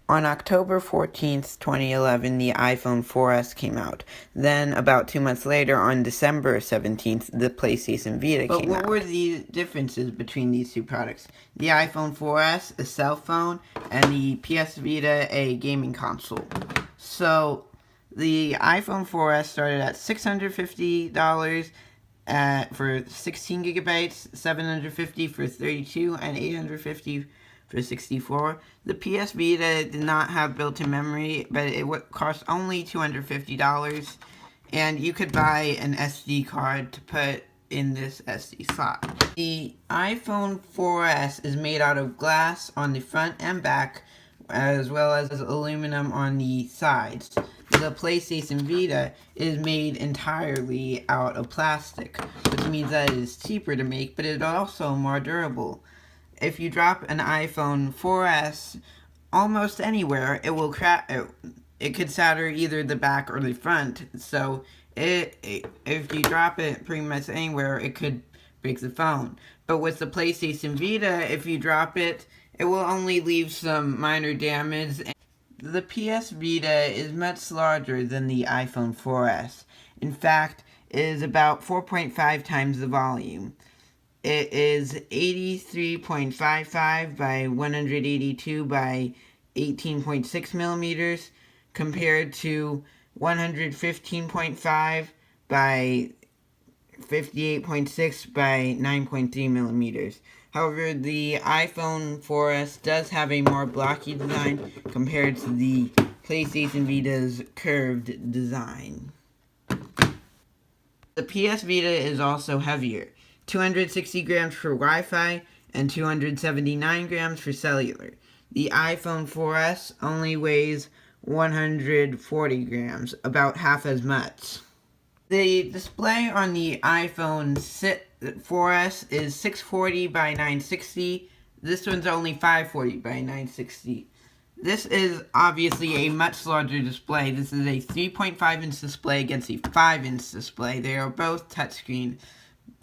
On October 14th, 2011, the iPhone 4S came out. Then, about 2 months later, on December 17th, the PlayStation Vita came out. But what were the differences between these two products? The iPhone 4S, a cell phone, and the PS Vita, a gaming console. So, the iPhone 4S started at $650 for 16 gigabytes, $750 for 32, and $850 for 64. The PS Vita did not have built-in memory, but it would cost only $250, and you could buy an SD card to put in this SD slot. The iPhone 4S is made out of glass on the front and back, as well as aluminum on the sides. The PlayStation Vita is made entirely out of plastic, which means that it is cheaper to make, but it is also more durable. If you drop an iPhone 4S almost anywhere, it will crack. It could shatter either the back or the front. So if you drop it pretty much anywhere, it could break the phone. But with the PlayStation Vita, if you drop it, it will only leave some minor damage. The PS Vita is much larger than the iPhone 4S. In fact, it is about 4.5 times the volume. It is 83.55 by 182 by 18.6 millimeters compared to 115.5 by 58.6 by 9.3 millimeters. However, the iPhone 4S does have a more blocky design compared to the PlayStation Vita's curved design. The PS Vita is also heavier. 260 grams for Wi-Fi and 279 grams for cellular. The iPhone 4S only weighs 140 grams, about half as much. The display on the iPhone 4S is 640 by 960. This one's only 540 by 960. This is obviously a much larger display. This is a 3.5-inch display against a 5-inch display. They are both touchscreen,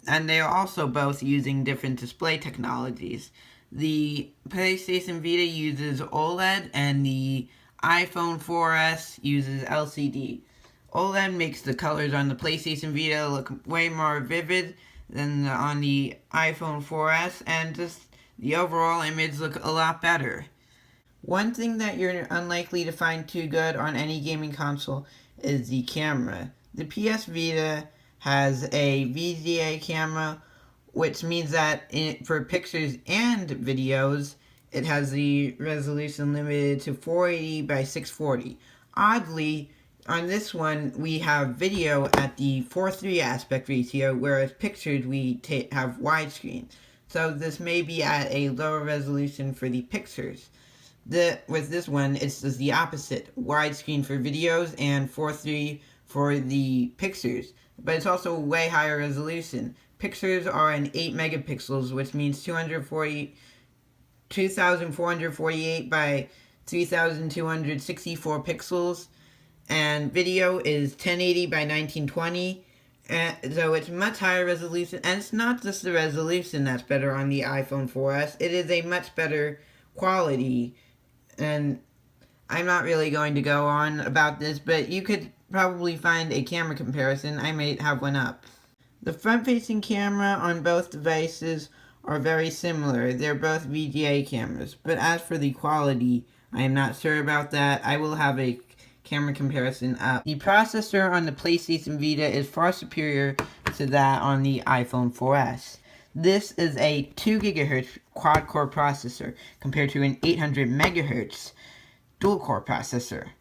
and they are also both using different display technologies. The PlayStation Vita uses OLED, and the iPhone 4S uses LCD. OLED makes the colors on the PlayStation Vita look way more vivid than on the iPhone 4S, and just the overall image look a lot better. One thing that you're unlikely to find too good on any gaming console is the camera. The PS Vita has a VGA camera, which means that for pictures and videos, it has the resolution limited to 480 by 640. Oddly, on this one, we have video at the 4:3 aspect ratio, whereas pictures we have widescreen. So this may be at a lower resolution for the pictures. With this one, it's just the opposite. Widescreen for videos and 4:3 for the pictures. But it's also way higher resolution. Pictures are in 8 megapixels, which means 2,448 by 3,264 pixels. And video is 1080 by 1920. So it's much higher resolution. And it's not just the resolution that's better on the iPhone 4S. It is a much better quality. And I'm not really going to go on about this, but you could probably find a camera comparison. I may have one up. The front-facing camera on both devices are very similar. They're both VGA cameras. But as for the quality, I am not sure about that. I will have a camera comparison up. The processor on the PlayStation Vita is far superior to that on the iPhone 4S. This is a 2 GHz quad-core processor compared to an 800 MHz dual-core processor.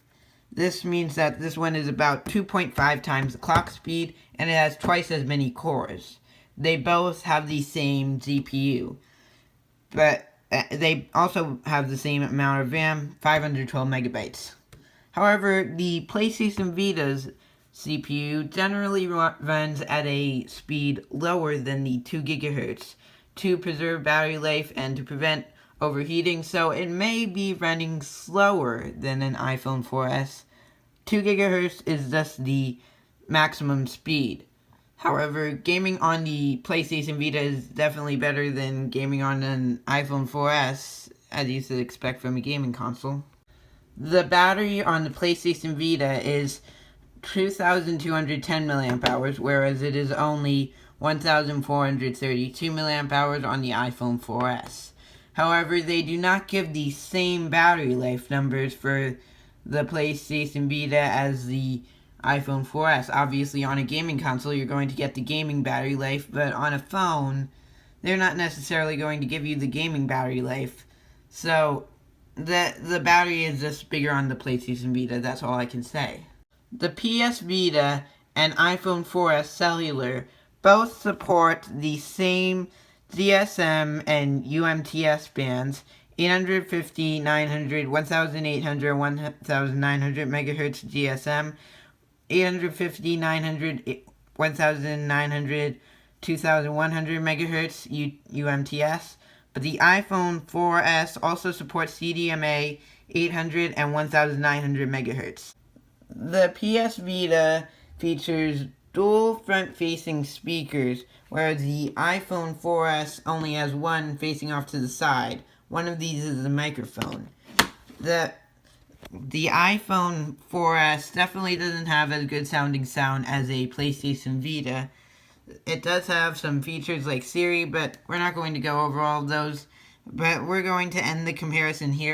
This means that this one is about 2.5 times the clock speed, and it has twice as many cores. They both have the same GPU, but they also have the same amount of RAM, 512 megabytes. However, the PlayStation Vita's CPU generally runs at a speed lower than the 2 GHz to preserve battery life and to prevent overheating, so it may be running slower than an iPhone 4S. 2 GHz is just the maximum speed. However, gaming on the PlayStation Vita is definitely better than gaming on an iPhone 4S, as you should expect from a gaming console. The battery on the PlayStation Vita is 2,210 milliamp hours, whereas it is only 1,432 milliamp hours on the iPhone 4S. However, they do not give the same battery life numbers for the PlayStation Vita as the iPhone 4S. Obviously, on a gaming console, you're going to get the gaming battery life, but on a phone, they're not necessarily going to give you the gaming battery life. So, the battery is just bigger on the PlayStation Vita, that's all I can say. The PS Vita and iPhone 4S Cellular both support the same GSM and UMTS bands, 850, 900, 1800, 1900 MHz GSM, 850, 900, 1900, 2100 MHz UMTS. But the iPhone 4S also supports CDMA 800 and 1900 MHz. The PS Vita features dual front-facing speakers, whereas the iPhone 4S only has one facing off to the side. One of these is a microphone. The iPhone 4S definitely doesn't have as good sounding sound as a PlayStation Vita. It does have some features like Siri, but we're not going to go over all of those. But we're going to end the comparison here.